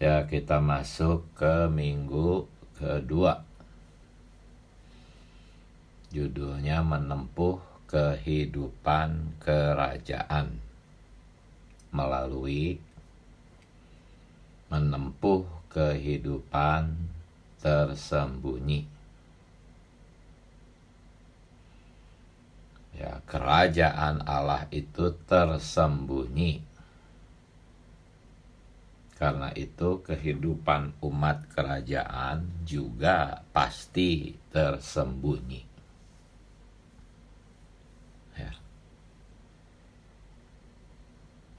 Ya, kita masuk ke minggu kedua. Judulnya menempuh kehidupan kerajaan melalui menempuh kehidupan tersembunyi. Ya, kerajaan Allah itu tersembunyi. Karena itu kehidupan umat kerajaan juga pasti tersembunyi. Ya.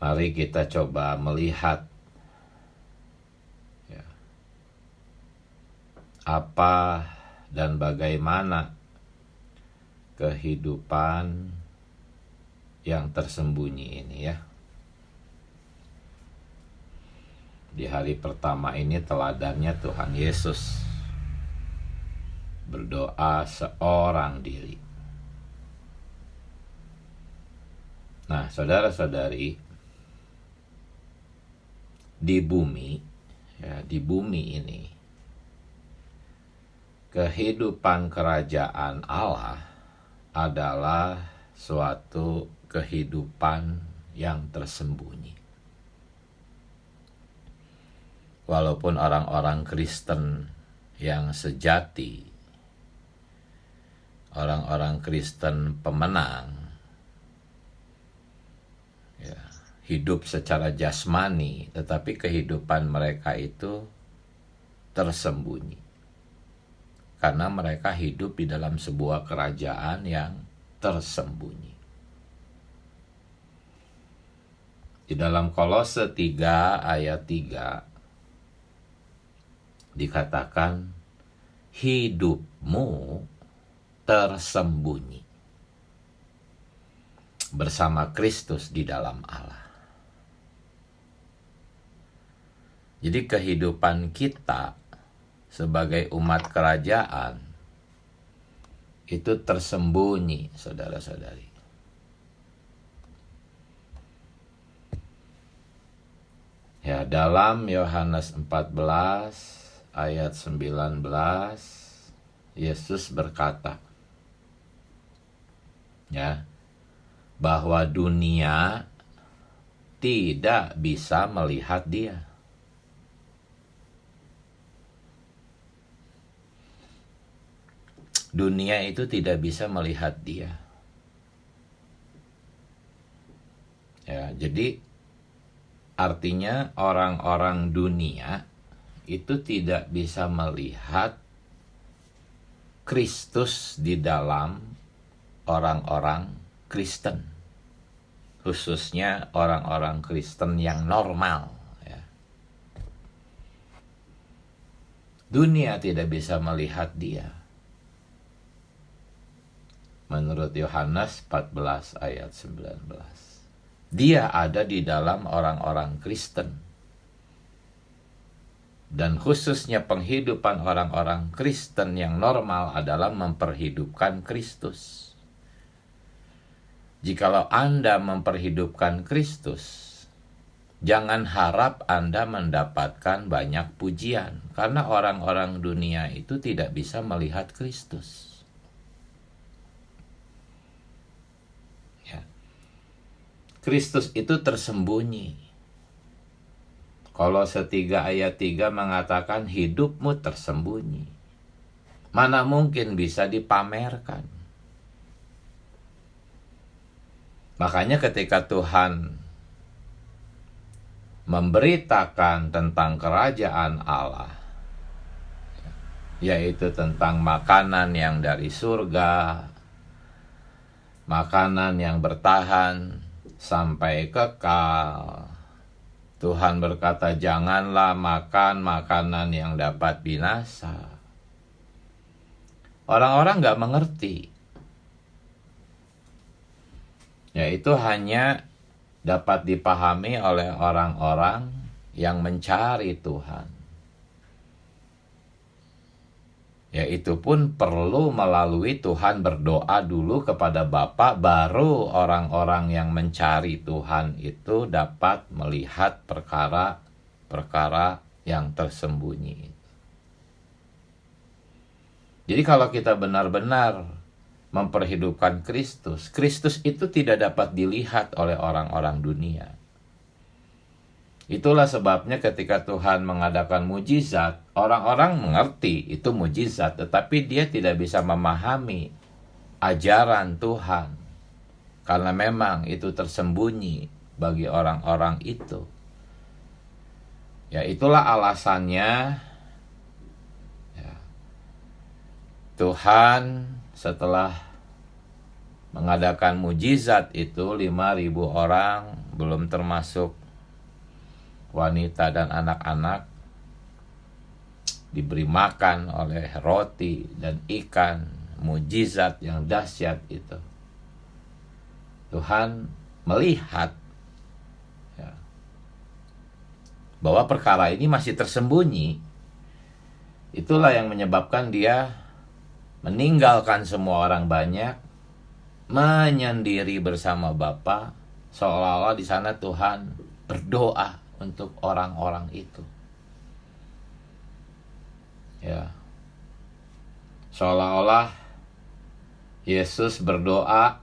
Mari kita coba melihat ya, apa dan bagaimana kehidupan yang tersembunyi ini ya. Di hari pertama ini teladannya Tuhan Yesus berdoa seorang diri. Nah, saudara-saudari, di bumi ini kehidupan kerajaan Allah adalah suatu kehidupan yang tersembunyi. Walaupun orang-orang Kristen yang sejati, orang-orang Kristen pemenang, ya, hidup secara jasmani, tetapi kehidupan mereka itu tersembunyi. Karena mereka hidup di dalam sebuah kerajaan yang tersembunyi. Di dalam Kolose 3 ayat 3, dikatakan hidupmu tersembunyi bersama Kristus di dalam Allah. Jadi kehidupan kita sebagai umat kerajaan itu tersembunyi, saudara-saudari. Ya, dalam Yohanes 14 ayat 19, Yesus berkata, ya, bahwa dunia tidak bisa melihat Dia. Dunia itu tidak bisa melihat Dia. Ya, jadi artinya orang-orang dunia itu tidak bisa melihat Kristus di dalam orang-orang Kristen, khususnya orang-orang Kristen yang normal. Ya. Dunia tidak bisa melihat Dia. Menurut Yohanes 14 ayat 19, Dia ada di dalam orang-orang Kristen. Dan khususnya penghidupan orang-orang Kristen yang normal adalah memperhidupkan Kristus. Jikalau Anda memperhidupkan Kristus, jangan harap Anda mendapatkan banyak pujian, karena orang-orang dunia itu tidak bisa melihat Kristus. Ya. Kristus itu tersembunyi. Kolose 3 ayat 3 mengatakan hidupmu tersembunyi. Mana mungkin bisa dipamerkan. Makanya ketika Tuhan memberitakan tentang kerajaan Allah, yaitu tentang makanan yang dari surga, makanan yang bertahan sampai kekal, Tuhan berkata, janganlah makan makanan yang dapat binasa. Orang-orang gak mengerti. Ya, itu hanya dapat dipahami oleh orang-orang yang mencari Tuhan. Yaitu pun perlu melalui Tuhan berdoa dulu kepada Bapa, baru orang-orang yang mencari Tuhan itu dapat melihat perkara-perkara yang tersembunyi. Jadi kalau kita benar-benar memperhidupkan Kristus, Kristus itu tidak dapat dilihat oleh orang-orang dunia. Itulah sebabnya ketika Tuhan mengadakan mujizat, orang-orang mengerti itu mujizat, tetapi dia tidak bisa memahami ajaran Tuhan. Karena memang itu tersembunyi bagi orang-orang itu. Ya, itulah alasannya ya, Tuhan setelah mengadakan mujizat itu 5.000 orang, belum termasuk wanita dan anak-anak, diberi makan oleh roti dan ikan, mujizat yang dahsyat itu. Tuhan melihat ya, bahwa perkara ini masih tersembunyi. Itulah yang menyebabkan dia meninggalkan semua orang banyak, menyendiri bersama Bapa, seolah-olah di sana Tuhan berdoa untuk orang-orang itu. Ya. Seolah-olah Yesus berdoa,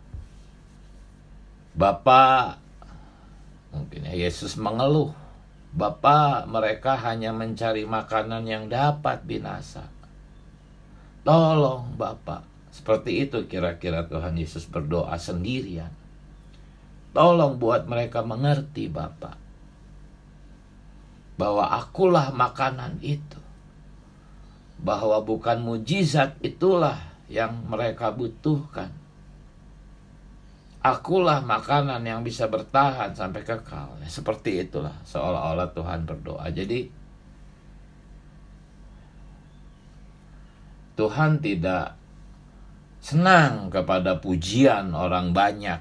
Bapa, mungkin Yesus mengeluh, Bapa, mereka hanya mencari makanan yang dapat binasa. Tolong Bapa. Seperti itu kira-kira Tuhan Yesus berdoa sendirian. Tolong buat mereka mengerti Bapa, bahwa akulah makanan itu. Bahwa bukan mujizat itulah yang mereka butuhkan. Akulah makanan yang bisa bertahan sampai kekal. Seperti itulah seolah-olah Tuhan berdoa. Jadi Tuhan tidak senang kepada pujian orang banyak,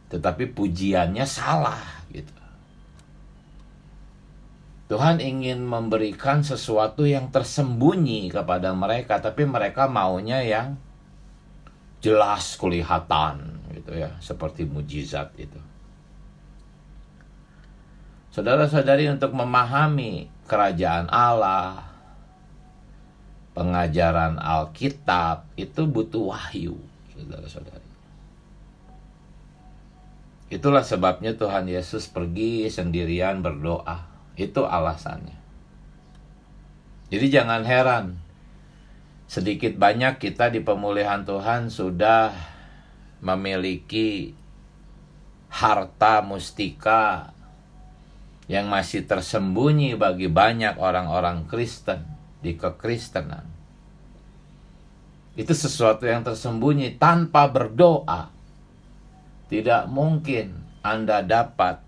tetapi pujiannya salah gitu. Tuhan ingin memberikan sesuatu yang tersembunyi kepada mereka, tapi mereka maunya yang jelas kelihatan gitu ya, seperti mujizat itu. Saudara-saudari, untuk memahami kerajaan Allah, pengajaran Alkitab itu butuh wahyu, saudara-saudari. Itulah sebabnya Tuhan Yesus pergi sendirian berdoa. Itu alasannya. Jadi jangan heran, sedikit banyak kita di pemulihan Tuhan sudah memiliki harta mustika yang masih tersembunyi bagi banyak orang-orang Kristen di kekristenan. Itu sesuatu yang tersembunyi. Tanpa berdoa, tidak mungkin Anda dapat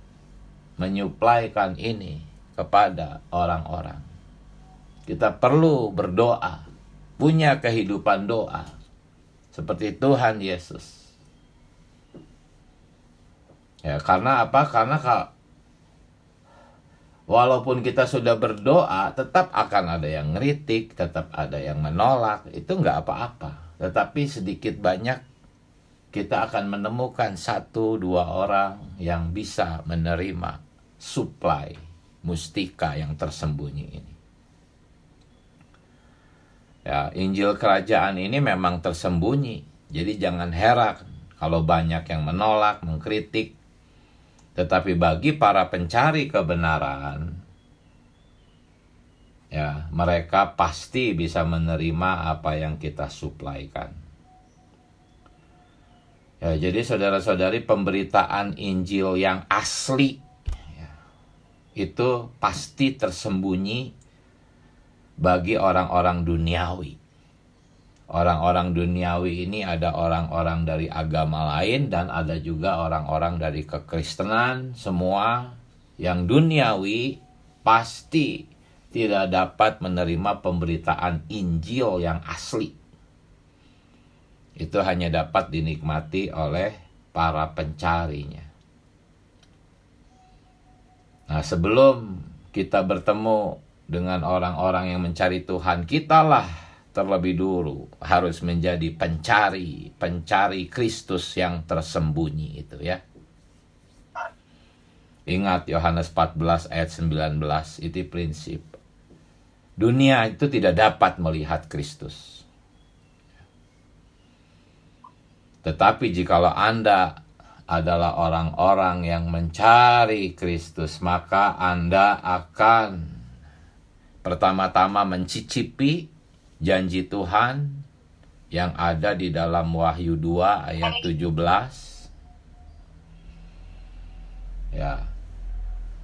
menyuplaikan ini kepada orang-orang. Kita perlu berdoa, punya kehidupan doa seperti Tuhan Yesus. Ya, karena apa? Karena walaupun kita sudah berdoa, tetap akan ada yang ngeritik, tetap ada yang menolak. Itu nggak apa-apa. Tetapi sedikit banyak kita akan menemukan 1-2 orang yang bisa menerima suplai mustika yang tersembunyi ini. Ya, Injil kerajaan ini memang tersembunyi. Jadi jangan heran kalau banyak yang menolak, mengkritik. Tetapi bagi para pencari kebenaran, ya, mereka pasti bisa menerima apa yang kita suplaikan. Ya, jadi saudara-saudari, pemberitaan Injil yang asli ya, itu pasti tersembunyi bagi orang-orang duniawi. Orang-orang duniawi ini ada orang-orang dari agama lain dan ada juga orang-orang dari kekristenan. Semua yang duniawi pasti tidak dapat menerima pemberitaan Injil yang asli. Itu hanya dapat dinikmati oleh para pencarinya. Nah, sebelum kita bertemu dengan orang-orang yang mencari Tuhan, kitalah terlebih dulu harus menjadi pencari Kristus yang tersembunyi itu ya. Ingat Yohanes 14 ayat 19, itu prinsip. Dunia itu tidak dapat melihat Kristus. Tetapi jikalau Anda adalah orang-orang yang mencari Kristus, maka Anda akan pertama-tama mencicipi janji Tuhan yang ada di dalam Wahyu 2 ayat 17. Ya.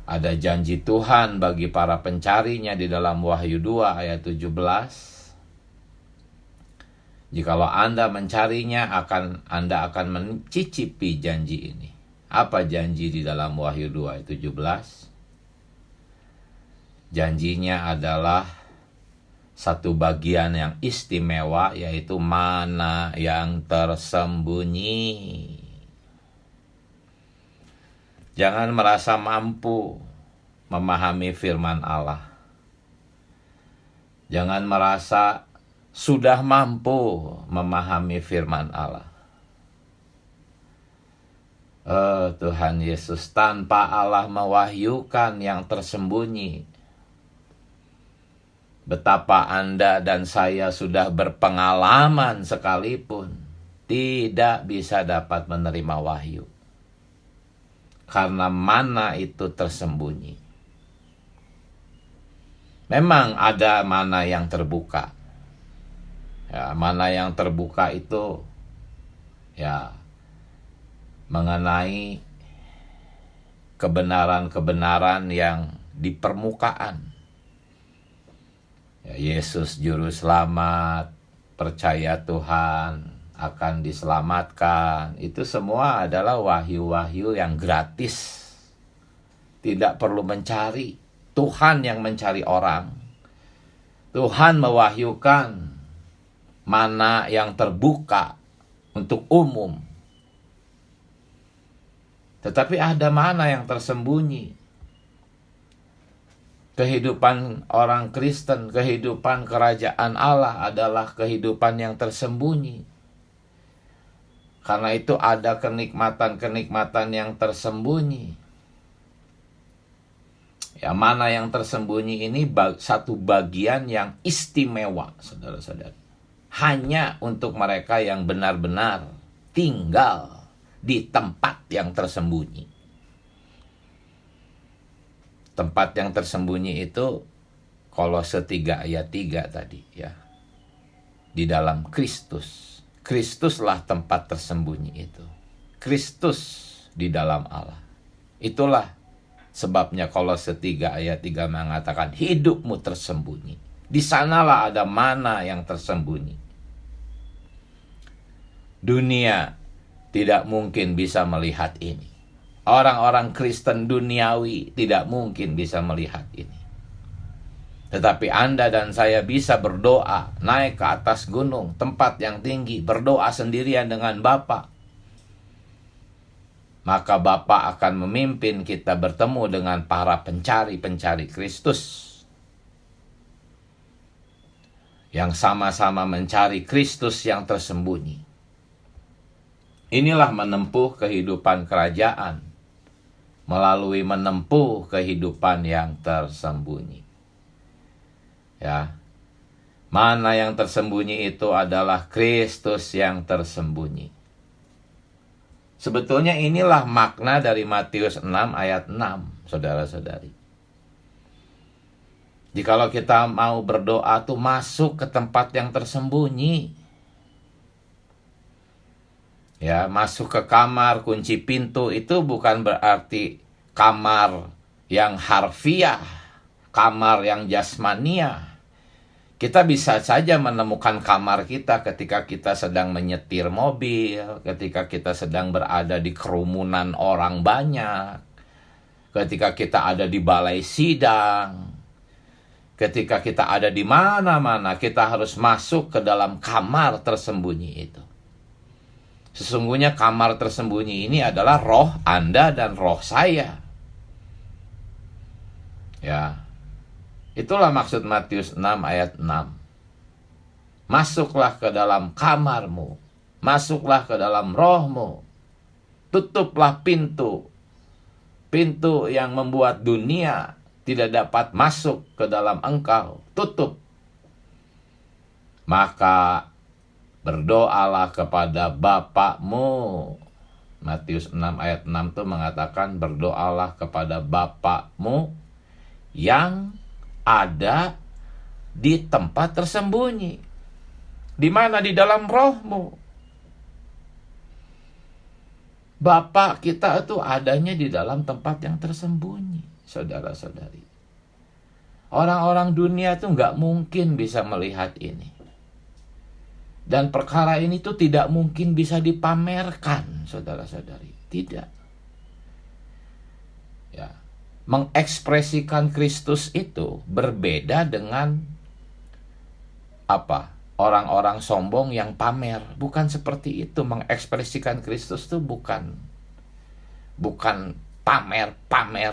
Ada janji Tuhan bagi para pencarinya di dalam Wahyu 2 ayat 17. Jikalau Anda mencarinya, Anda akan mencicipi janji ini. Apa janji di dalam Wahyu 2 ayat 17? Janjinya adalah satu bagian yang istimewa, yaitu mana yang tersembunyi. Jangan merasa mampu memahami firman Allah. Jangan merasa sudah mampu memahami firman Allah. Tuhan Yesus, tanpa Allah mewahyukan yang tersembunyi, betapa Anda dan saya sudah berpengalaman sekalipun, tidak bisa dapat menerima wahyu. Karena mana itu tersembunyi. Memang ada mana yang terbuka. Ya, mana yang terbuka itu ya mengenai kebenaran-kebenaran yang di permukaan. Ya, Yesus juru selamat, percaya Tuhan akan diselamatkan. Itu semua adalah wahyu-wahyu yang gratis. Tidak perlu mencari. Tuhan yang mencari orang. Tuhan mewahyukan mana yang terbuka untuk umum. Tetapi ada mana yang tersembunyi. Kehidupan orang Kristen, kehidupan kerajaan Allah adalah kehidupan yang tersembunyi. Karena itu ada kenikmatan-kenikmatan yang tersembunyi. Ya, mana yang tersembunyi ini satu bagian yang istimewa, saudara-saudara. Hanya untuk mereka yang benar-benar tinggal di tempat yang tersembunyi. Tempat yang tersembunyi itu Kolose 3 ayat 3 tadi ya. Di dalam Kristus. Kristuslah tempat tersembunyi itu. Kristus di dalam Allah. Itulah sebabnya Kolose 3 ayat 3 mengatakan hidupmu tersembunyi. Di sanalah ada mana yang tersembunyi. Dunia tidak mungkin bisa melihat ini. Orang-orang Kristen duniawi tidak mungkin bisa melihat ini. Tetapi Anda dan saya bisa berdoa, naik ke atas gunung, tempat yang tinggi, berdoa sendirian dengan Bapa. Maka Bapa akan memimpin kita bertemu dengan para pencari-pencari Kristus. Yang sama-sama mencari Kristus yang tersembunyi. Inilah menempuh kehidupan kerajaan. Melalui menempuh kehidupan yang tersembunyi. Ya, mana yang tersembunyi itu adalah Kristus yang tersembunyi. Sebetulnya inilah makna dari Matius 6 ayat 6, saudara-saudari. Jikalau kita mau berdoa tuh masuk ke tempat yang tersembunyi. Ya, masuk ke kamar, kunci pintu itu bukan berarti kamar yang harfiah, kamar yang jasmania. Kita bisa saja menemukan kamar kita ketika kita sedang menyetir mobil, ketika kita sedang berada di kerumunan orang banyak, ketika kita ada di balai sidang, ketika kita ada di mana-mana, kita harus masuk ke dalam kamar tersembunyi itu. Sesungguhnya kamar tersembunyi ini adalah roh Anda dan roh saya. Ya. Itulah maksud Matius 6 ayat 6. Masuklah ke dalam kamarmu. Masuklah ke dalam rohmu. Tutuplah pintu. pintu yang membuat dunia tidak dapat masuk ke dalam engkau, tutup. Maka berdoalah kepada Bapakmu. Matius 6 ayat 6 itu mengatakan berdoalah kepada Bapakmu yang ada di tempat tersembunyi. Di mana? Di dalam rohmu. Bapa kita itu adanya di dalam tempat yang tersembunyi, saudara-saudari. Orang-orang dunia itu nggak mungkin bisa melihat ini. Dan perkara ini tuh tidak mungkin bisa dipamerkan, saudara-saudari. Tidak. Ya. Mengekspresikan Kristus itu berbeda dengan orang-orang sombong yang pamer. Bukan seperti itu. Mengekspresikan Kristus itu bukan pamer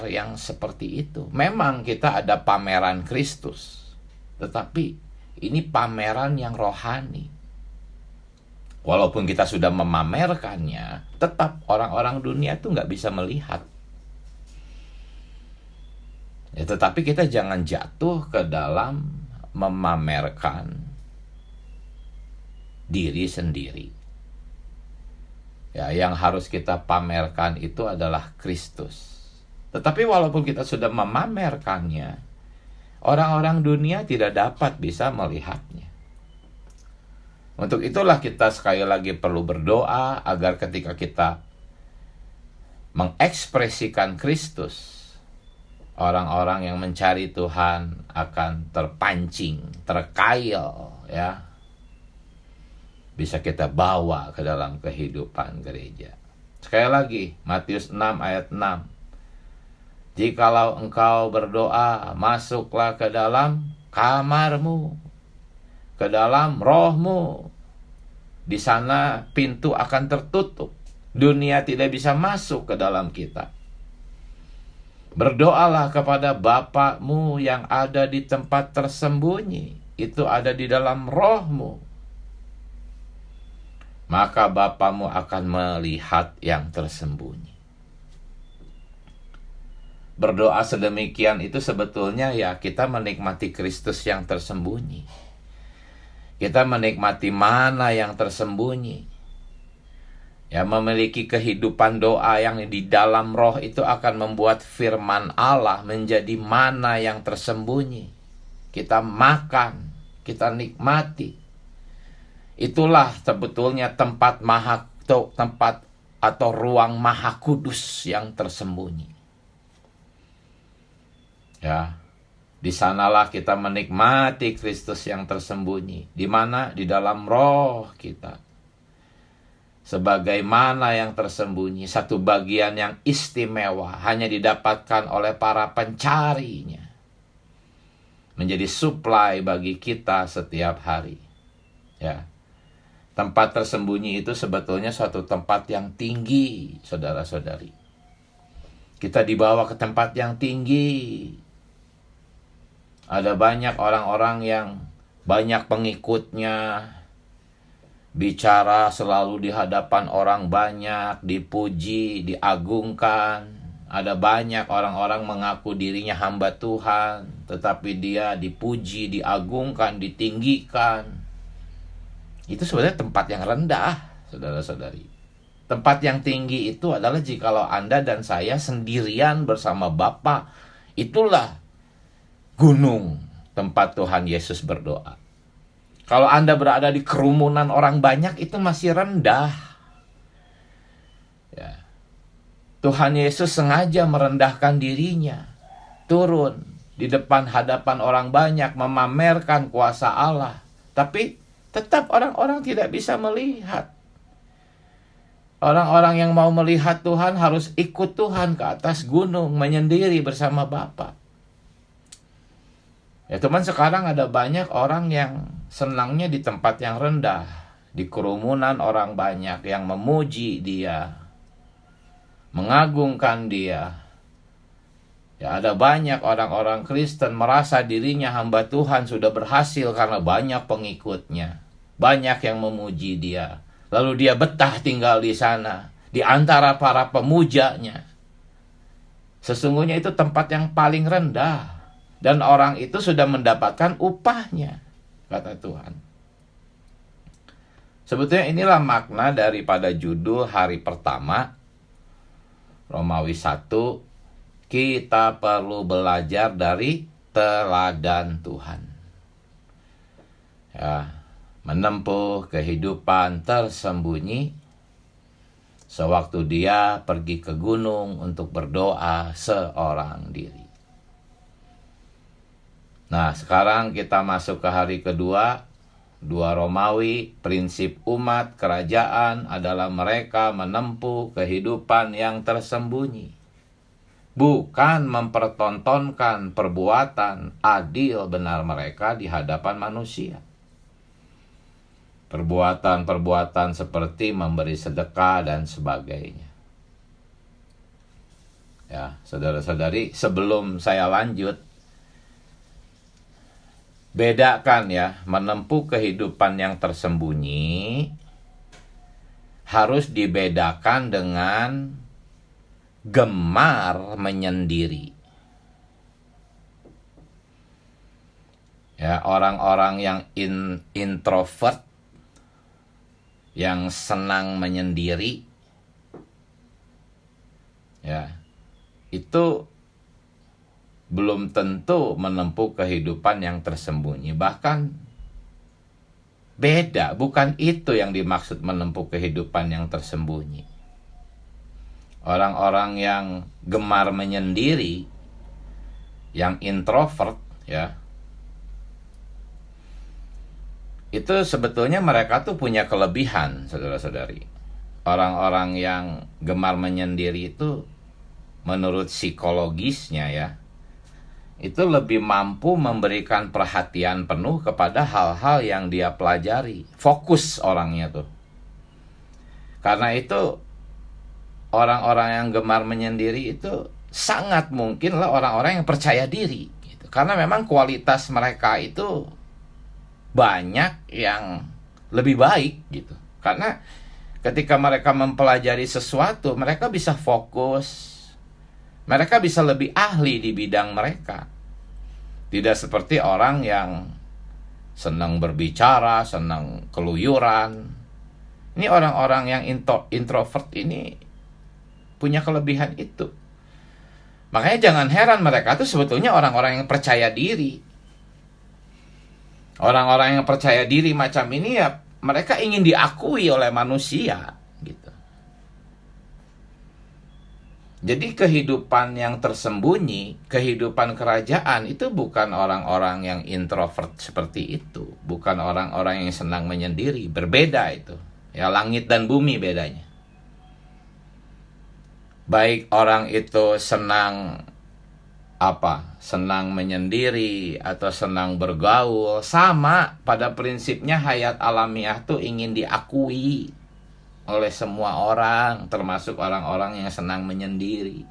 yang seperti itu. Memang kita ada pameran Kristus, tetapi ini pameran yang rohani. Walaupun kita sudah memamerkannya, tetap orang-orang dunia itu nggak bisa melihat. Ya, tetapi kita jangan jatuh ke dalam memamerkan diri sendiri. Ya, yang harus kita pamerkan itu adalah Kristus. Tetapi walaupun kita sudah memamerkannya, orang-orang dunia tidak dapat bisa melihatnya. Untuk itulah kita sekali lagi perlu berdoa agar ketika kita mengekspresikan Kristus, orang-orang yang mencari Tuhan akan terpancing, terkail, ya. Bisa kita bawa ke dalam kehidupan gereja. Sekali lagi, Matius 6 ayat 6. Jikalau engkau berdoa, masuklah ke dalam kamarmu, ke dalam rohmu. Di sana pintu akan tertutup. Dunia tidak bisa masuk ke dalam kita. Berdoalah kepada Bapakmu yang ada di tempat tersembunyi. Itu ada di dalam rohmu. Maka Bapakmu akan melihat yang tersembunyi. Berdoa sedemikian itu sebetulnya ya kita menikmati Kristus yang tersembunyi. Kita menikmati mana yang tersembunyi. Ya, memiliki kehidupan doa yang di dalam roh itu akan membuat firman Allah menjadi mana yang tersembunyi. Kita makan, kita nikmati. Itulah sebetulnya tempat atau ruang maha kudus yang tersembunyi. Ya, di sanalah kita menikmati Kristus yang tersembunyi. Di mana? Di dalam roh kita. Sebagaimana yang tersembunyi, satu bagian yang istimewa hanya didapatkan oleh para pencarinya. Menjadi suplai bagi kita setiap hari. Ya. Tempat tersembunyi itu sebetulnya suatu tempat yang tinggi, saudara-saudari. Kita dibawa ke tempat yang tinggi. Ada banyak orang-orang yang banyak pengikutnya, bicara selalu di hadapan orang banyak, dipuji, diagungkan. Ada banyak orang-orang mengaku dirinya hamba Tuhan, tetapi dia dipuji, diagungkan, ditinggikan. Itu sebenarnya tempat yang rendah, saudara-saudari. Tempat yang tinggi itu adalah jikalau Anda dan saya sendirian bersama Bapa. Itulah gunung tempat Tuhan Yesus berdoa. Kalau Anda berada di kerumunan orang banyak, itu masih rendah. Ya. Tuhan Yesus sengaja merendahkan dirinya, turun di depan hadapan orang banyak, memamerkan kuasa Allah. Tapi tetap orang-orang tidak bisa melihat. Orang-orang yang mau melihat Tuhan harus ikut Tuhan ke atas gunung, menyendiri bersama Bapa. Ya teman, sekarang ada banyak orang yang senangnya di tempat yang rendah, di kerumunan orang banyak yang memuji dia, mengagungkan dia. Ya, ada banyak orang-orang Kristen merasa dirinya hamba Tuhan sudah berhasil karena banyak pengikutnya, banyak yang memuji dia. Lalu dia betah tinggal di sana, di antara para pemujanya. Sesungguhnya itu tempat yang paling rendah, dan orang itu sudah mendapatkan upahnya, kata Tuhan. Sebetulnya inilah makna daripada judul hari pertama Romawi 1, kita perlu belajar dari teladan Tuhan. Ya, menempuh kehidupan tersembunyi sewaktu dia pergi ke gunung untuk berdoa seorang diri. Nah, sekarang kita masuk ke hari kedua. 2 Romawi, prinsip umat kerajaan adalah mereka menempuh kehidupan yang tersembunyi, bukan mempertontonkan perbuatan adil benar mereka di hadapan manusia. Perbuatan-perbuatan seperti memberi sedekah dan sebagainya. Ya, saudara-saudari, sebelum saya lanjut, bedakan ya, menempuh kehidupan yang tersembunyi harus dibedakan dengan gemar menyendiri. Ya, orang-orang yang introvert, yang senang menyendiri, ya, itu belum tentu menempuh kehidupan yang tersembunyi. Bahkan beda, bukan itu yang dimaksud menempuh kehidupan yang tersembunyi. Orang-orang yang gemar menyendiri, yang introvert, ya, itu sebetulnya mereka tuh punya kelebihan, saudara-saudari. Orang-orang yang gemar menyendiri itu, menurut psikologisnya ya, itu lebih mampu memberikan perhatian penuh kepada hal-hal yang dia pelajari. Fokus orangnya tuh. Karena itu orang-orang yang gemar menyendiri itu sangat mungkinlah orang-orang yang percaya diri gitu. Karena memang kualitas mereka itu banyak yang lebih baik gitu. Karena ketika mereka mempelajari sesuatu, mereka bisa fokus. Mereka bisa lebih ahli di bidang mereka. Tidak seperti orang yang senang berbicara, senang keluyuran. Ini orang-orang yang introvert ini punya kelebihan itu. Makanya jangan heran mereka itu sebetulnya orang-orang yang percaya diri. Orang-orang yang percaya diri macam ini ya, mereka ingin diakui oleh manusia gitu. Jadi kehidupan yang tersembunyi, kehidupan kerajaan itu bukan orang-orang yang introvert seperti itu. Bukan orang-orang yang senang menyendiri. Berbeda itu. Ya, langit dan bumi bedanya. Baik orang itu senang senang menyendiri atau senang bergaul, sama pada prinsipnya hayat alamiah tuh ingin diakui oleh semua orang, termasuk orang-orang yang senang menyendiri.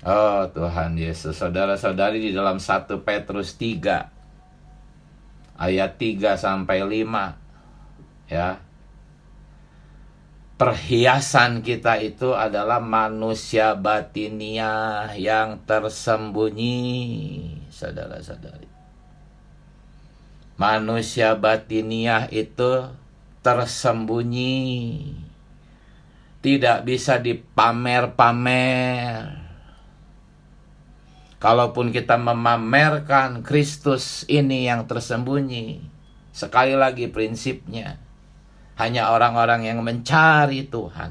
Oh Tuhan Yesus, saudara-saudari, di dalam 1 Petrus 3 ayat 3 sampai 5 ya, perhiasan kita itu adalah manusia batiniah yang tersembunyi, saudara-saudari. Manusia batiniah itu tersembunyi, tidak bisa dipamer-pamer. Kalaupun kita memamerkan Kristus ini yang tersembunyi, sekali lagi prinsipnya, hanya orang-orang yang mencari Tuhan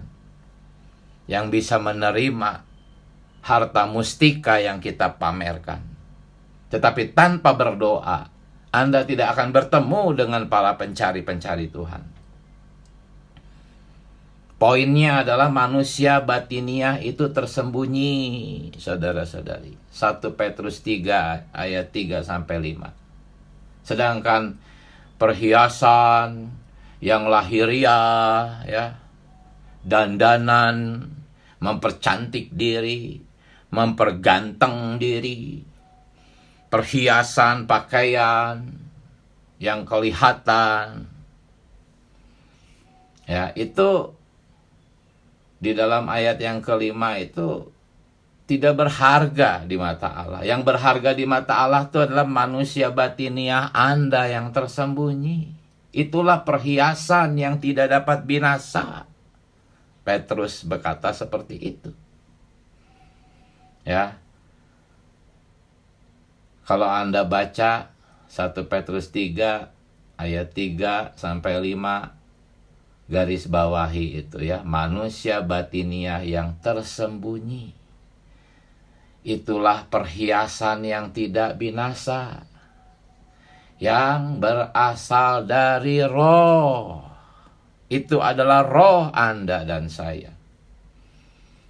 yang bisa menerima harta mustika yang kita pamerkan. Tetapi tanpa berdoa, Anda tidak akan bertemu dengan para pencari-pencari Tuhan. Poinnya adalah manusia batiniah itu tersembunyi, saudara-saudari. 1 Petrus 3 ayat 3 sampai 5. Sedangkan perhiasan yang lahiriah ya, dandanan, mempercantik diri, memperganteng diri, perhiasan pakaian yang kelihatan ya, itu di dalam ayat yang kelima itu tidak berharga di mata Allah. Yang berharga di mata Allah itu adalah manusia batiniah Anda yang tersembunyi. Itulah perhiasan yang tidak dapat binasa. Petrus berkata seperti itu. Ya. Kalau Anda baca 1 Petrus 3 ayat 3 sampai 5, garis bawahi itu ya, manusia batiniah yang tersembunyi. Itulah perhiasan yang tidak binasa, yang berasal dari roh. Itu adalah roh Anda dan saya.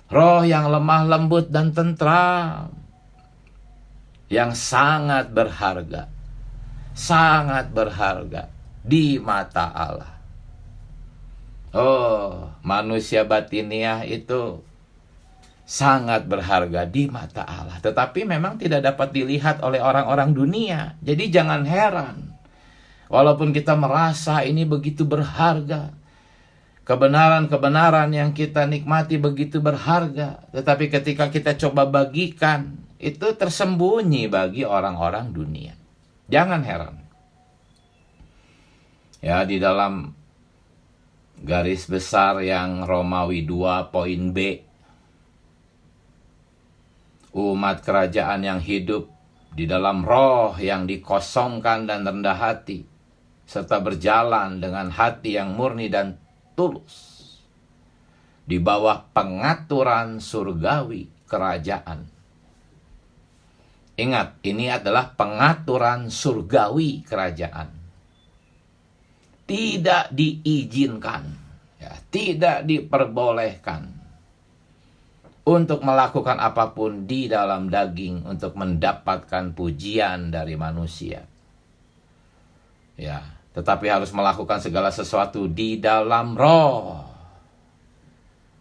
Roh yang lemah lembut dan tentram, yang sangat berharga di mata Allah. Oh, manusia batiniah itu sangat berharga di mata Allah, tetapi memang tidak dapat dilihat oleh orang-orang dunia. Jadi jangan heran, walaupun kita merasa ini begitu berharga, kebenaran-kebenaran yang kita nikmati begitu berharga, tetapi ketika kita coba bagikan, itu tersembunyi bagi orang-orang dunia. Jangan heran. Ya, di dalam garis besar yang Romawi 2 poin B, umat kerajaan yang hidup di dalam roh yang dikosongkan dan rendah hati, serta berjalan dengan hati yang murni dan tulus di bawah pengaturan surgawi kerajaan. Ingat, ini adalah pengaturan surgawi kerajaan. Tidak diizinkan, ya, tidak diperbolehkan untuk melakukan apapun di dalam daging untuk mendapatkan pujian dari manusia. Ya, tetapi harus melakukan segala sesuatu di dalam roh.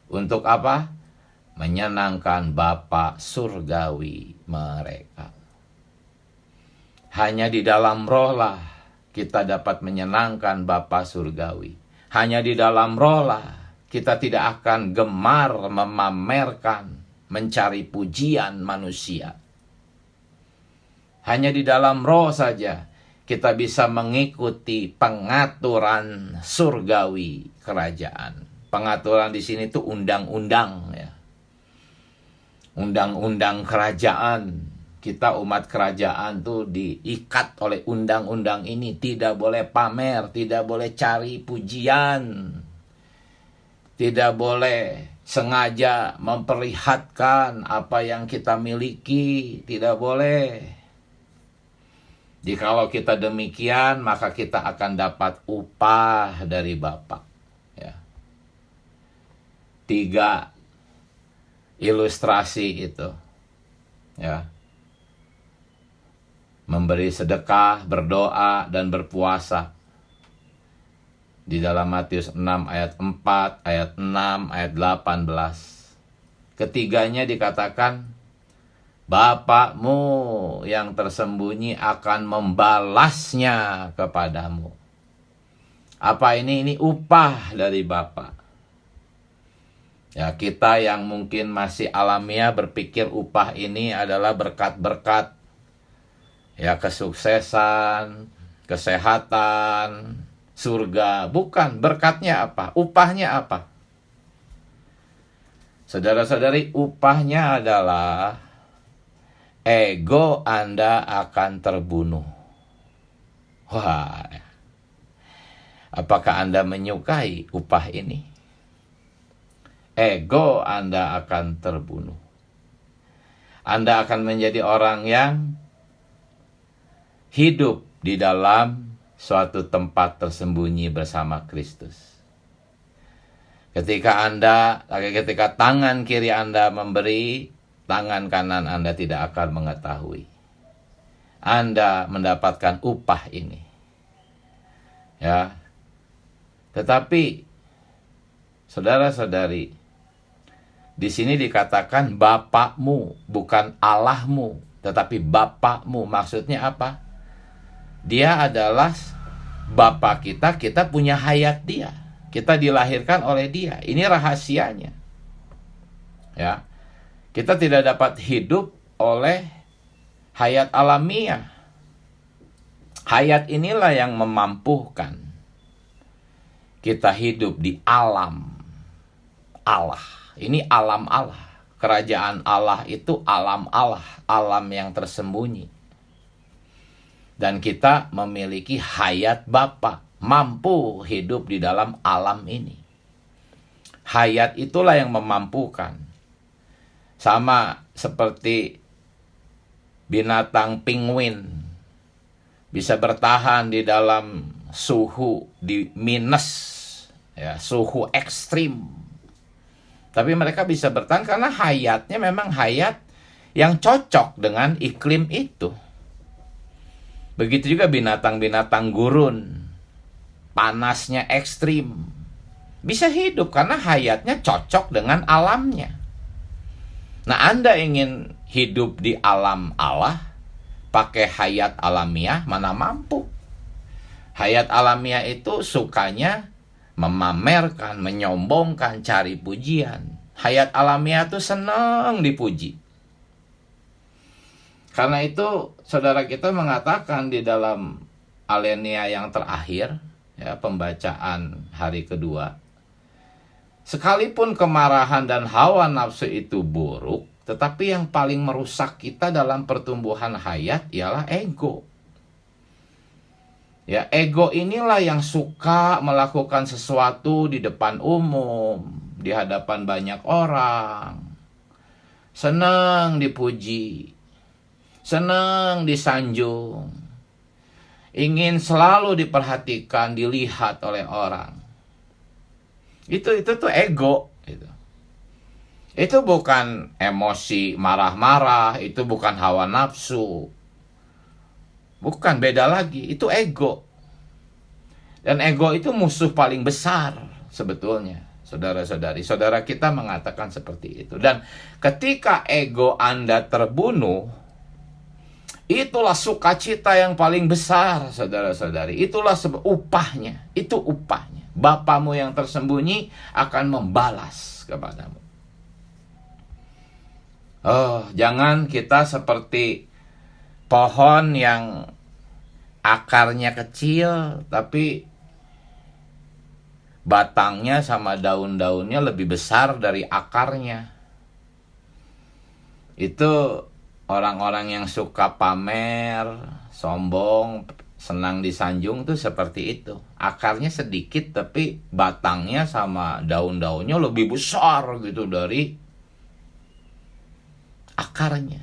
Untuk apa? Menyenangkan Bapa surgawi mereka. Hanya di dalam roh lah kita dapat menyenangkan Bapa surgawi. Hanya di dalam roh lah kita tidak akan gemar memamerkan, mencari pujian manusia. Hanya di dalam roh saja kita bisa mengikuti pengaturan surgawi kerajaan. Pengaturan di sini tuh undang-undang ya. Undang-undang kerajaan. Kita umat kerajaan tuh diikat oleh undang-undang ini. Tidak boleh pamer, tidak boleh cari pujian. Tidak boleh sengaja memperlihatkan apa yang kita miliki. Tidak boleh. Jikalau kita demikian, maka kita akan dapat upah dari Bapa. Ya. 3 ilustrasi itu. Ya. Memberi sedekah, berdoa, dan berpuasa. Di dalam Matius 6 ayat 4, ayat 6, ayat 18. Ketiganya dikatakan, Bapakmu yang tersembunyi akan membalasnya kepadamu. Apa ini? Ini upah dari Bapa. Ya, kita yang mungkin masih alamiah berpikir upah ini adalah berkat-berkat. Ya, kesuksesan, kesehatan, surga. Bukan, berkatnya apa? Upahnya apa? Saudara-saudari, upahnya adalah ego Anda akan terbunuh. Wah, apakah Anda menyukai upah ini? Ego Anda akan terbunuh. Anda akan menjadi orang yang hidup di dalam suatu tempat tersembunyi bersama Kristus. Ketika tangan kiri Anda memberi, tangan kanan Anda tidak akan mengetahui. Anda mendapatkan upah ini. Ya. Tetapi saudara-saudari, di sini dikatakan Bapakmu, bukan Allahmu, tetapi Bapakmu. Maksudnya apa? Dia adalah Bapa kita, kita punya hayat dia. Kita dilahirkan oleh dia. Ini rahasianya. Ya. Kita tidak dapat hidup oleh hayat alamiah. Hayat inilah yang memampukan kita hidup di alam Allah. Ini alam Allah. Kerajaan Allah itu alam Allah, alam yang tersembunyi. Dan kita memiliki hayat Bapa, mampu hidup di dalam alam ini. Hayat itulah yang memampukan. Sama seperti binatang penguin bisa bertahan di dalam suhu di minus, ya, suhu ekstrim. Tapi mereka bisa bertahan karena hayatnya memang hayat yang cocok dengan iklim itu. Begitu juga binatang-binatang gurun, panasnya ekstrim, bisa hidup karena hayatnya cocok dengan alamnya. Nah, Anda ingin hidup di alam Allah, pakai hayat alamiah, mana mampu. Hayat alamiah itu sukanya memamerkan, menyombongkan, cari pujian. Hayat alamiah itu senang dipuji. Karena itu, saudara kita mengatakan di dalam Alenia yang terakhir, ya, pembacaan hari kedua, sekalipun kemarahan dan hawa nafsu itu buruk, tetapi yang paling merusak kita dalam pertumbuhan hayat ialah ego. Ya, ego inilah yang suka melakukan sesuatu di depan umum, di hadapan banyak orang. Senang dipuji, senang disanjung, ingin selalu diperhatikan, dilihat oleh orang. Itu tuh ego. Itu bukan emosi marah-marah, itu bukan hawa nafsu. Bukan, beda lagi. Itu ego. Dan ego itu musuh paling besar sebetulnya, saudara-saudari. Saudara kita mengatakan seperti itu. Dan ketika ego Anda terbunuh, itulah sukacita yang paling besar, saudara-saudari. Itulah upahnya. Itu upahnya. Bapamu yang tersembunyi akan membalas kepadamu. Oh, jangan kita seperti pohon yang akarnya kecil, tapi batangnya sama daun-daunnya lebih besar dari akarnya. Itu orang-orang yang suka pamer, sombong, senang disanjung tuh seperti itu. Akarnya sedikit tapi batangnya sama daun-daunnya lebih besar gitu dari akarnya.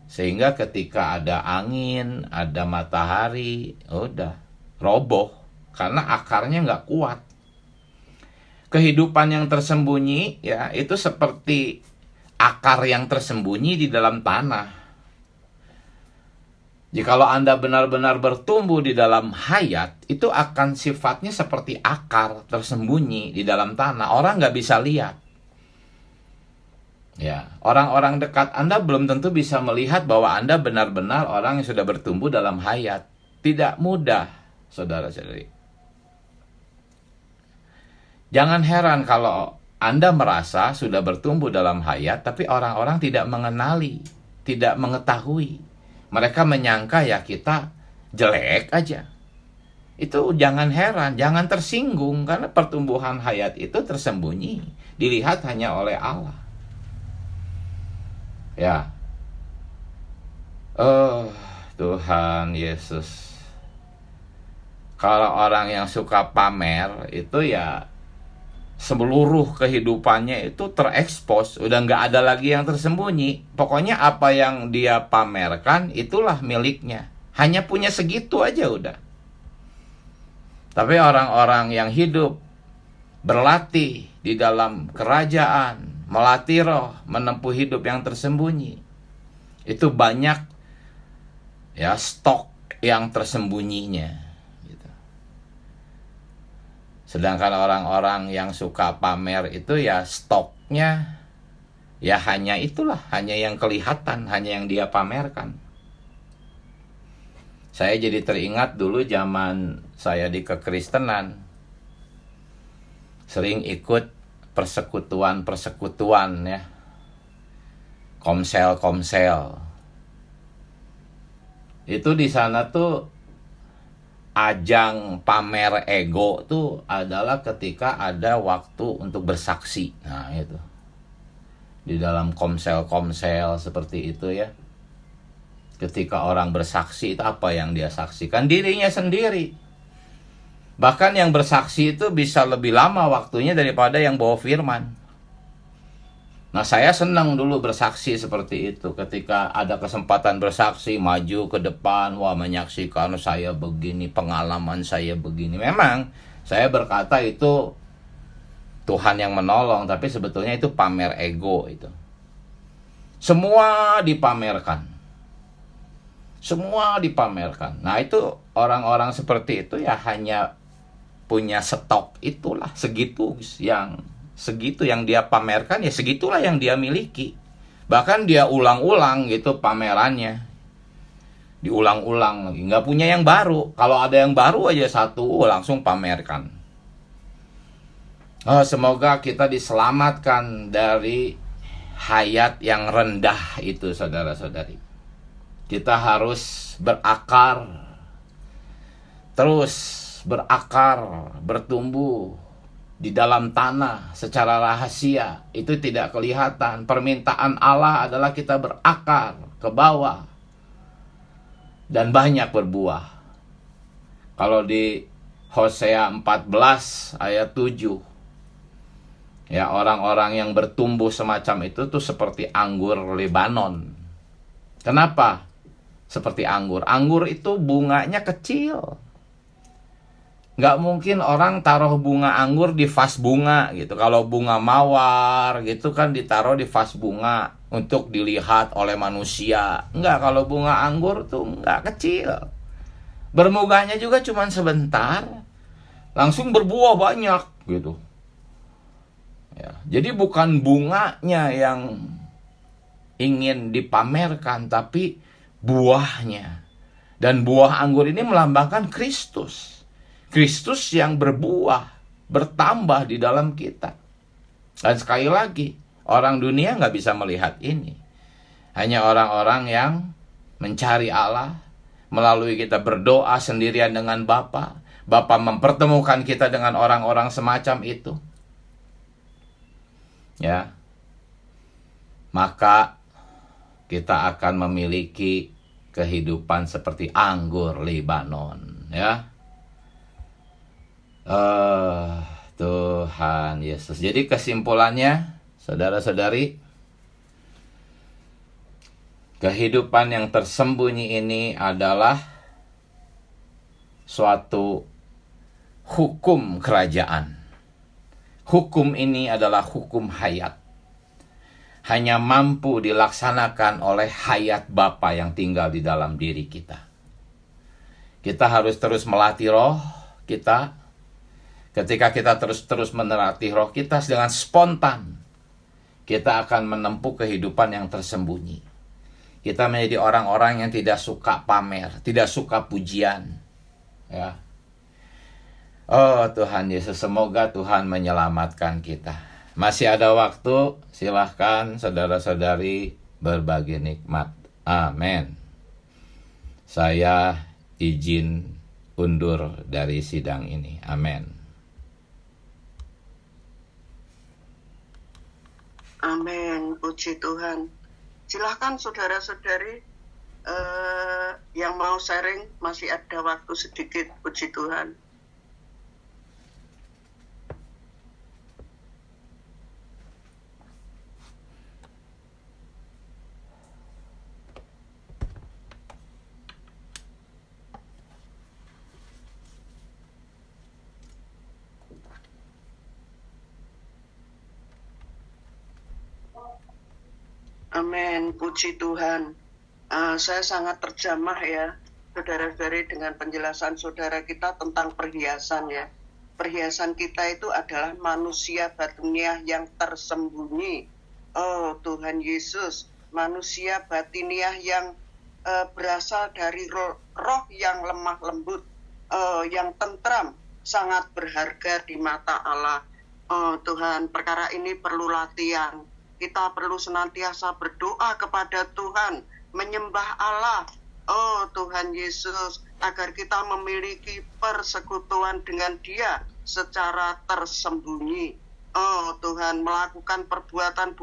Sehingga ketika ada angin, ada matahari, udah roboh karena akarnya nggak kuat. Kehidupan yang tersembunyi, ya, itu seperti akar yang tersembunyi di dalam tanah. Jikalau Anda benar-benar bertumbuh di dalam hayat, itu akan sifatnya seperti akar tersembunyi di dalam tanah. Orang nggak bisa lihat. Ya, orang-orang dekat Anda belum tentu bisa melihat bahwa Anda benar-benar orang yang sudah bertumbuh dalam hayat. Tidak mudah, saudara-saudari. Jangan heran kalau Anda merasa sudah bertumbuh dalam hayat, tapi orang-orang tidak mengenali, tidak mengetahui. Mereka menyangka ya kita jelek aja. Itu jangan heran, jangan tersinggung, karena pertumbuhan hayat itu tersembunyi, dilihat hanya oleh Allah. Ya. Oh, Tuhan Yesus. Kalau orang yang suka pamer itu ya seluruh kehidupannya itu terekspos, udah nggak ada lagi yang tersembunyi. Pokoknya apa yang dia pamerkan itulah miliknya. Hanya punya segitu aja udah. Tapi orang-orang yang hidup berlatih di dalam kerajaan, melatih roh, menempuh hidup yang tersembunyi, itu banyak ya stok yang tersembunyinya. Sedangkan orang-orang yang suka pamer itu ya stoknya ya hanya itulah, hanya yang kelihatan, hanya yang dia pamerkan. Saya jadi teringat dulu zaman saya di kekristenan, sering ikut persekutuan ya, komsel. Itu di sana tuh ajang pamer ego tuh adalah ketika ada waktu untuk bersaksi. Nah, itu. Di dalam komsel seperti itu ya. Ketika orang bersaksi itu apa yang dia saksikan? Dirinya sendiri. Bahkan yang bersaksi itu bisa lebih lama waktunya daripada yang bawa firman. Nah, saya senang dulu bersaksi seperti itu. Ketika ada kesempatan bersaksi, maju ke depan, wah menyaksikan saya begini, pengalaman saya begini. Memang saya berkata itu Tuhan yang menolong, tapi sebetulnya itu pamer ego itu. Semua dipamerkan. Nah, itu orang-orang seperti itu ya hanya punya stok itulah, segitu yang dia pamerkan, ya segitulah yang dia miliki. Bahkan dia ulang-ulang gitu pamerannya. Diulang-ulang lagi, nggak punya yang baru. Kalau ada yang baru aja satu, langsung pamerkan. Semoga kita diselamatkan dari hayat yang rendah itu, saudara-saudari. Kita harus berakar, terus berakar, bertumbuh di dalam tanah secara rahasia. Itu tidak kelihatan. Permintaan Allah adalah kita berakar ke bawah dan banyak berbuah. Kalau di Hosea 14 ayat 7, ya, orang-orang yang bertumbuh semacam itu tuh seperti anggur Lebanon. Kenapa seperti anggur? Anggur itu bunganya kecil. Nggak mungkin orang taruh bunga anggur di vas bunga gitu. Kalau bunga mawar gitu kan ditaruh di vas bunga untuk dilihat oleh manusia. Nggak, kalau bunga anggur tuh nggak kecil. Bermuganya juga cuma sebentar, langsung berbuah banyak gitu. Ya, jadi bukan bunganya yang ingin dipamerkan, tapi buahnya. Dan buah anggur ini melambangkan Kristus. Kristus yang berbuah, bertambah di dalam kita. Dan sekali lagi, orang dunia nggak bisa melihat ini. Hanya orang-orang yang mencari Allah, melalui kita berdoa sendirian dengan Bapa. Bapa mempertemukan kita dengan orang-orang semacam itu. Ya, maka kita akan memiliki kehidupan seperti anggur Lebanon, ya. Tuhan Yesus. Jadi kesimpulannya, saudara-saudari, kehidupan yang tersembunyi ini adalah suatu hukum kerajaan. Hukum ini adalah hukum hayat. Hanya mampu dilaksanakan oleh hayat Bapa yang tinggal di dalam diri kita. Kita harus terus melatih roh kita. Ketika kita terus melatih roh kita dengan spontan, kita akan menempuh kehidupan yang tersembunyi. Kita menjadi orang-orang yang tidak suka pamer, tidak suka pujian. Ya. Oh Tuhan Yesus, semoga Tuhan menyelamatkan kita. Masih ada waktu, silahkan saudara-saudari berbagi nikmat. Amin. Saya izin undur dari sidang ini. Amin. Amin, puji Tuhan. Silahkan saudara-saudari yang mau sharing, masih ada waktu sedikit, puji Tuhan. Amin, puji Tuhan. Saya sangat terjamah ya, saudara-saudari, dengan penjelasan saudara kita tentang perhiasan ya. Perhiasan kita itu adalah manusia batiniah yang tersembunyi. Oh Tuhan Yesus, manusia batiniah yang berasal dari roh yang lemah lembut, yang tentram, sangat berharga di mata Allah. Oh Tuhan, perkara ini perlu latihan. Kita perlu senantiasa berdoa kepada Tuhan, menyembah Allah. Oh Tuhan Yesus, agar kita memiliki persekutuan dengan Dia secara tersembunyi. Oh Tuhan, melakukan perbuatan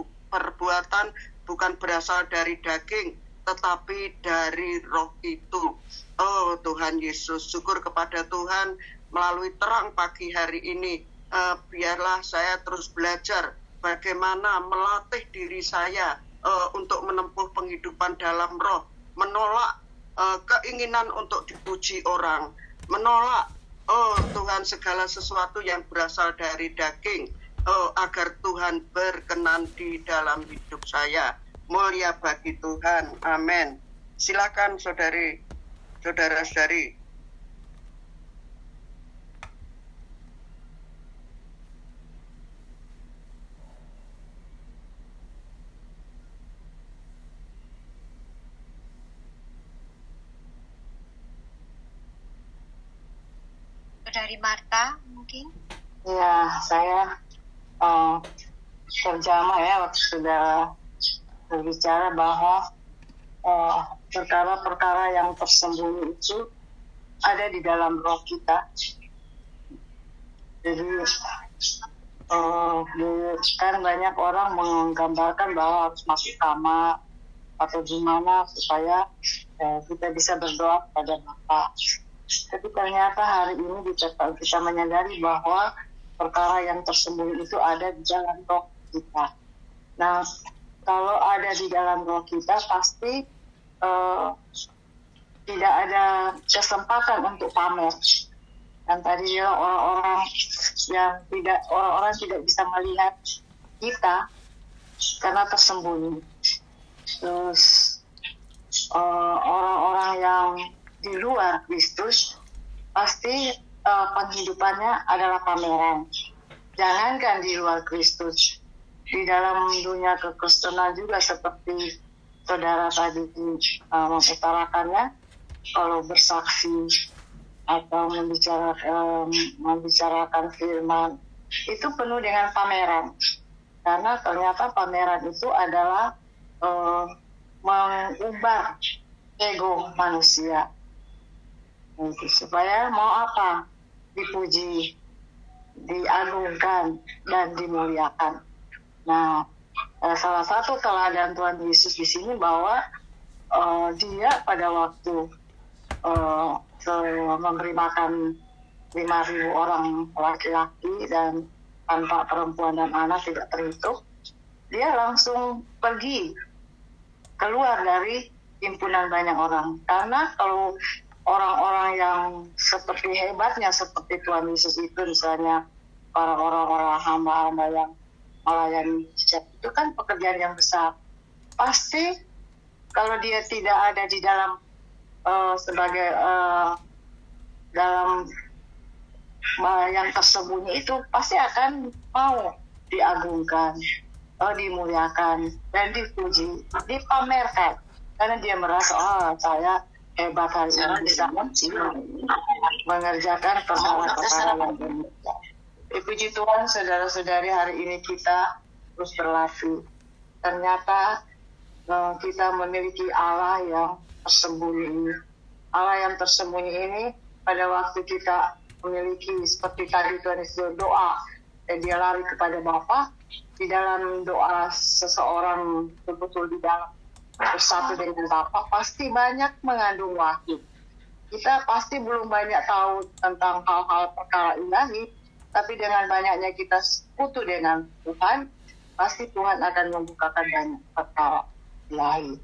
bukan berasal dari daging, tetapi dari roh itu. Oh Tuhan Yesus, syukur kepada Tuhan melalui terang pagi hari ini. Biarlah saya terus belajar bagaimana melatih diri saya untuk menempuh penghidupan dalam roh, menolak keinginan untuk dipuji orang, menolak Tuhan segala sesuatu yang berasal dari daging, agar Tuhan berkenan di dalam hidup saya. Mulia bagi Tuhan, amin. Silakan saudara-saudari. Dari Marta mungkin. Ya, saya terjamah ya waktu sudah berbicara bahwa perkara-perkara yang tersembunyi itu ada di dalam roh kita. Jadi kan banyak orang menggambarkan bahwa harus masuk kamar atau gimana supaya kita bisa berdoa kepada Bapa. Tapi ternyata hari ini kita menyadari bahwa perkara yang tersembunyi itu ada di dalam roh kita. Nah, kalau ada di dalam roh kita pasti tidak ada kesempatan untuk pamer. Dan tadi orang-orang tidak bisa melihat kita karena tersembunyi. Terus orang-orang yang di luar Kristus pasti penghidupannya adalah pameran. Jangankan di luar Kristus, di dalam dunia kekristenan juga seperti saudara tadi mengutarakannya, kalau bersaksi atau membicarakan firman itu penuh dengan pameran, karena ternyata pameran itu adalah mengubah ego manusia. Supaya mau apa? Dipuji, diagungkan, dan dimuliakan. Nah, salah satu teladan Tuhan Yesus di sini bahwa dia pada waktu memberi makan 5.000 orang laki-laki dan tanpa perempuan dan anak tidak terhitung, dia langsung pergi keluar dari himpunan banyak orang. Karena kalau orang-orang yang seperti hebatnya seperti Tuhan Yesus itu, misalnya para orang-orang hamba-hamba yang melayani itu kan pekerjaan yang besar. Pasti kalau dia tidak ada di dalam sebagai dalam yang tersembunyi itu, pasti akan mau diagungkan, dimuliakan, dan dipuji, dipamerkan. Karena dia merasa, saya hebat hari ini bisa mengerjakan perkara-perkara yang demikian. Puji Tuhan, saudara-saudari, hari ini kita terus berlatih. Ternyata kita memiliki Allah yang tersembunyi. Allah yang tersembunyi ini pada waktu kita memiliki seperti tadi Tuhan Yesus doa, dia lari kepada Bapa. Di dalam doa seseorang betul-betul di dalam bersatu dengan Bapa, pasti banyak mengandung wahyu. Kita pasti belum banyak tahu tentang hal-hal perkara ilahi, tapi dengan banyaknya kita sekutu dengan Tuhan, pasti Tuhan akan membukakan banyak perkara ilahi.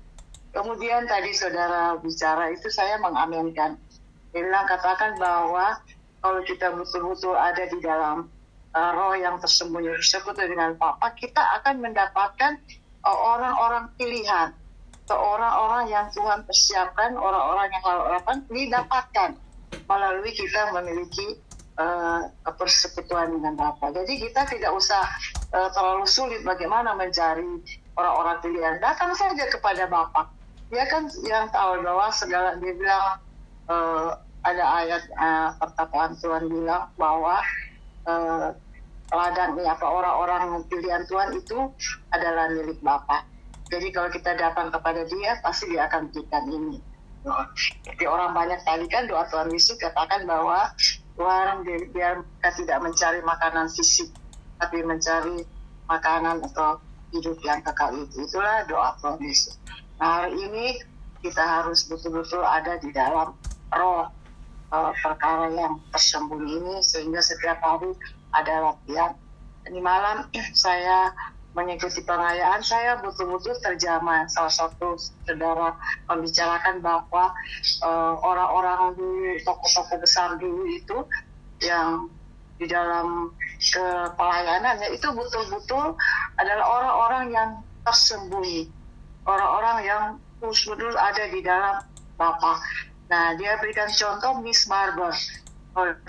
Kemudian tadi saudara bicara itu saya mengaminkan. Dia bilang katakan bahwa kalau kita betul-betul ada di dalam roh yang tersembunyi bersekutu dengan Bapa, kita akan mendapatkan orang-orang pilihan. Orang-orang yang Tuhan persiapkan, orang-orang yang harapan didapatkan melalui kita memiliki persekutuan dengan Bapa. Jadi kita tidak usah terlalu sulit bagaimana mencari orang-orang pilihan. Datang saja kepada Bapa. Dia kan yang tahu bahwa segala, dia bilang ada ayat perkataan Tuhan bilang bahwa teladan orang-orang pilihan Tuhan itu adalah milik Bapa. Jadi kalau kita datang kepada Dia, pasti Dia akan berikan ini. Jadi orang banyak tadi kan doa Tuhan Yesus katakan bahwa Tuhan biar kita tidak mencari makanan fisik, tapi mencari makanan atau hidup yang kekal itu. Itulah doa Tuhan Yesus. Nah, hari ini kita harus betul-betul ada di dalam roh perkara yang tersembunyi ini, sehingga setiap hari ada latihan. Di malam saya mengikuti pengayaan, saya betul-betul terjamah. Salah satu saudara membicarakan bahwa orang-orang dulu, tokoh-tokoh besar dulu itu yang di dalam pelayanannya itu betul-betul adalah orang-orang yang tersembunyi, orang-orang yang betul-betul ada di dalam Bapa. Nah, dia berikan contoh Miss Barber.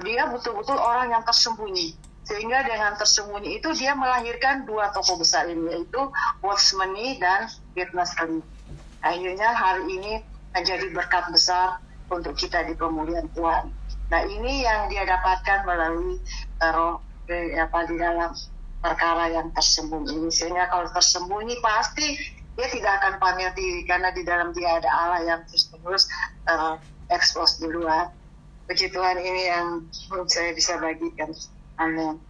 Dia betul-betul orang yang tersembunyi. Sehingga dengan tersembunyi itu dia melahirkan dua tokoh besar ini, yaitu Watchmeni dan Witness Lee. Akhirnya hari ini menjadi berkat besar untuk kita di pemulihan Tuhan. Nah, ini yang dia dapatkan melalui roh di dalam perkara yang tersembunyi. Sehingga kalau tersembunyi pasti dia tidak akan pamer diri, karena di dalam dia ada Allah yang terus expose di luar. Puji Tuhan, ini yang saya bisa bagikan. Amin.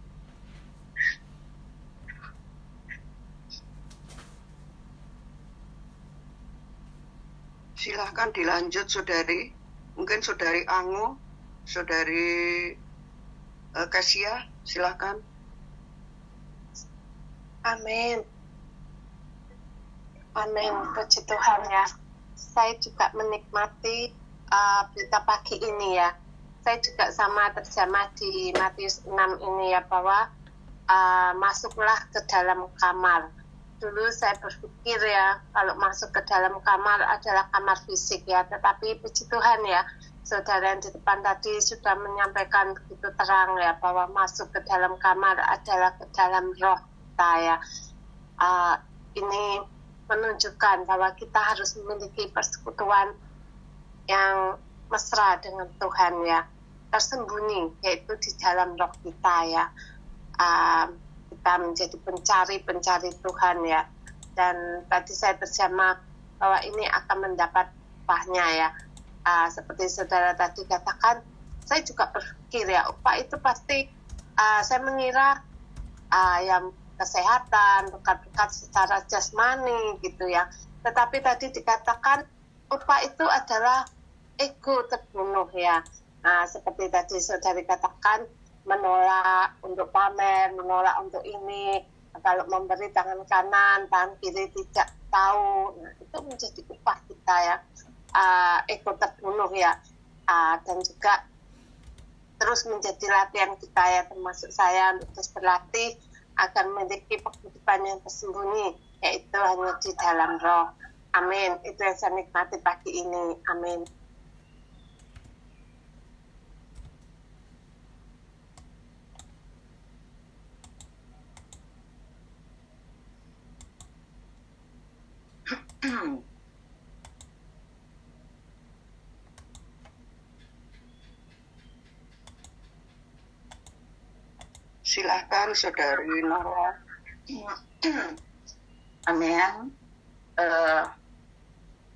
Silahkan dilanjut, Saudari. Mungkin Saudari Ango, Saudari Kasia, silahkan. Amin. Amin. Puji Tuhan ya. Saya juga menikmati berita pagi ini ya. Saya juga sama terjemah di Matius 6 ini ya, bahwa masuklah ke dalam kamar. Dulu saya berpikir ya, kalau masuk ke dalam kamar adalah kamar fisik ya, tetapi puji Tuhan ya, saudara yang di depan tadi sudah menyampaikan begitu terang ya, bahwa masuk ke dalam kamar adalah ke dalam roh kita ya. Ini menunjukkan bahwa kita harus memiliki persekutuan yang mesra dengan Tuhan ya, tersembunyi yaitu di dalam roh kita ya. Kita menjadi pencari Tuhan ya, dan tadi saya terjemah bahwa ini akan mendapat upahnya ya. Seperti saudara tadi katakan, saya juga berpikir ya, upah itu pasti saya mengira yang kesehatan, berkat-berkat secara jasmani gitu ya. Tetapi tadi dikatakan upah itu adalah ego terbunuh ya. Seperti tadi saudari katakan, menolak untuk pamer, menolak untuk ini. Kalau memberi tangan kanan, tangan kiri tidak tahu. Nah, itu menjadi upah kita ya. Ego terbunuh ya. Dan juga terus menjadi latihan kita ya, termasuk saya untuk terus berlatih agar memiliki kehidupan yang tersembunyi, yaitu hanya di dalam roh. Amin. Itu yang saya nikmati pagi ini. Amin. Silahkan Saudari Nora. Amin.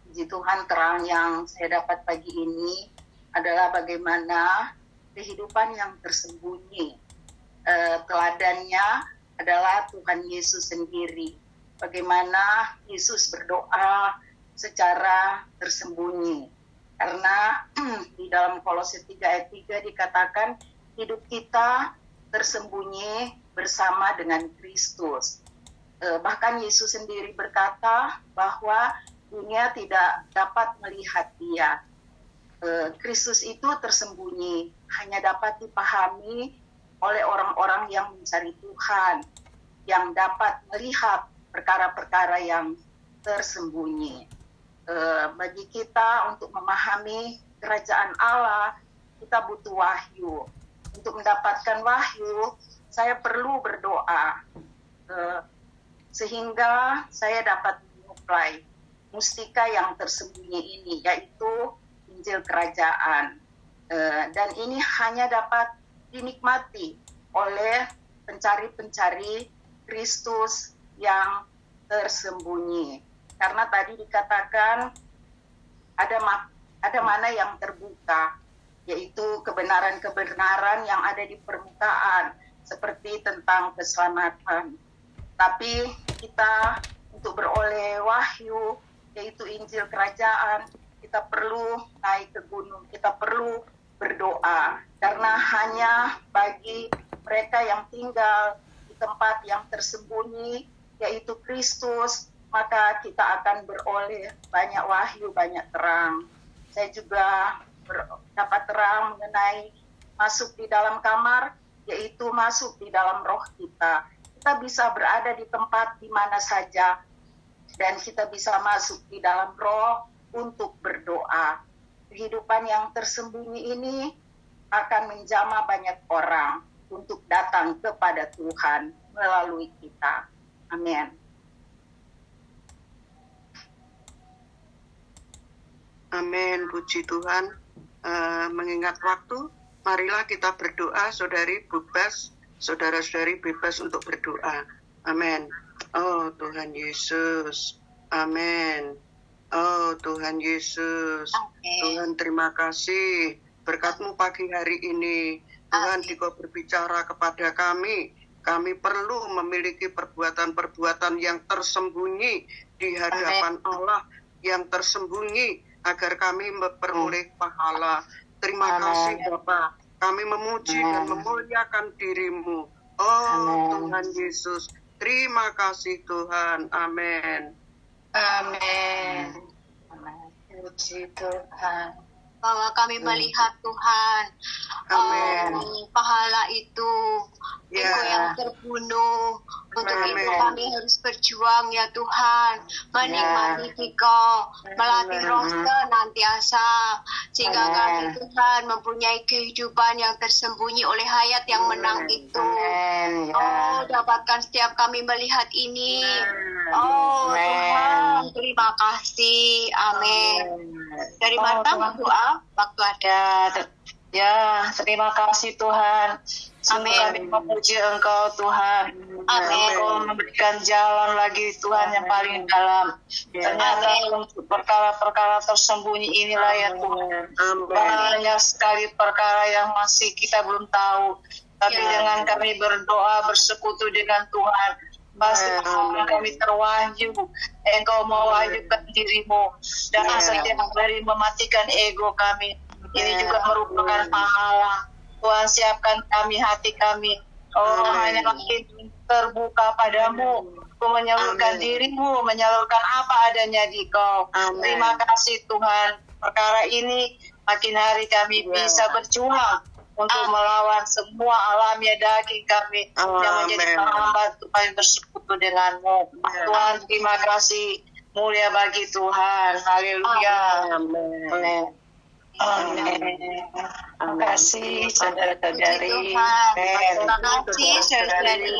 Puji Tuhan, terang yang saya dapat pagi ini adalah bagaimana kehidupan yang tersembunyi. Teladannya adalah Tuhan Yesus sendiri. Bagaimana Yesus berdoa secara tersembunyi. Karena di dalam Kolose 3 ayat 3 dikatakan hidup kita tersembunyi bersama dengan Kristus. Bahkan Yesus sendiri berkata bahwa dunia tidak dapat melihat Dia. Kristus itu tersembunyi, hanya dapat dipahami oleh orang-orang yang mencari Tuhan, yang dapat melihat perkara-perkara yang tersembunyi. Bagi kita untuk memahami kerajaan Allah, kita butuh wahyu. Untuk mendapatkan wahyu, saya perlu berdoa, sehingga saya dapat menyuplai mustika yang tersembunyi ini, yaitu Injil Kerajaan. Dan ini hanya dapat dinikmati oleh pencari-pencari Kristus yang tersembunyi. Karena tadi dikatakan ada mana yang terbuka, yaitu kebenaran-kebenaran yang ada di permukaan, seperti tentang keselamatan. Tapi kita untuk beroleh wahyu, yaitu Injil Kerajaan, kita perlu naik ke gunung, kita perlu berdoa. Karena hanya bagi mereka yang tinggal di tempat yang tersembunyi, yaitu Kristus, maka kita akan beroleh banyak wahyu, banyak terang. Saya juga dapat terang mengenai masuk di dalam kamar, yaitu masuk di dalam roh kita. Kita bisa berada di tempat di mana saja, dan kita bisa masuk di dalam roh untuk berdoa. Kehidupan yang tersembunyi ini akan menjamah banyak orang untuk datang kepada Tuhan melalui kita. Amin. Amin, puji Tuhan. Mengingat waktu, marilah kita berdoa, saudara-saudari bebas untuk berdoa. Amin. Oh Tuhan Yesus, amin. Oh Tuhan Yesus, Tuhan terima kasih berkat-Mu pagi hari ini. Tuhan, Dikau berbicara kepada kami. Kami perlu memiliki perbuatan-perbuatan yang tersembunyi di hadapan Allah, yang tersembunyi agar kami memperoleh pahala. Terima kasih Bapa. Kami memuji dan memuliakan diri-Mu. Oh Tuhan Yesus, terima kasih Tuhan. Amin. Amin. Puji Tuhan. Bahwa kami melihat Tuhan, pahala itu, ego yang terbunuh. Untuk itu kami harus berjuang ya Tuhan, menikmati Kau, melatih roh senantiasa, sehingga kami Tuhan mempunyai kehidupan yang tersembunyi oleh hayat yang menang itu. Oh, dapatkan setiap kami melihat ini. Oh Tuhan, terima kasih. Amin. Dari Marta berdoa waktu ada. Ya, terima kasih Tuhan. Sungguh kami memuji Engkau Tuhan. Amin. Engkau memberikan jalan lagi Tuhan yang paling dalam. Ternyata untuk perkara-perkara tersembunyi inilah ya Tuhan. Banyak sekali perkara yang masih kita belum tahu. Tapi dengan kami berdoa, bersekutu dengan Tuhan, pasti kami terwahyu. Engkau mewahyukan diri-Mu. Dan setiap hari mematikan ego kami. Ini juga merupakan pahala. Tuhan, siapkan kami, hati kami. Oh, hanya makin terbuka padamu. Kau menyalurkan diri-Mu, menyalurkan apa adanya di Kau. Terima kasih Tuhan. Perkara ini makin hari kami bisa berjuang untuk melawan semua alamiah daging kami yang menjadi penghambat supaya bersekutu dengan-Mu. Tuhan, terima kasih. Mulia bagi Tuhan. Haleluya. Amin. Amin. Terima kasih saudara-saudari. Terima kasih saudari.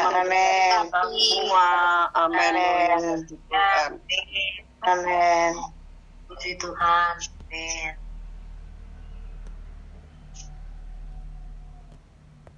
Amin. Semua. Amin. Amin. Amin. Amin. Puji Tuhan. Amin.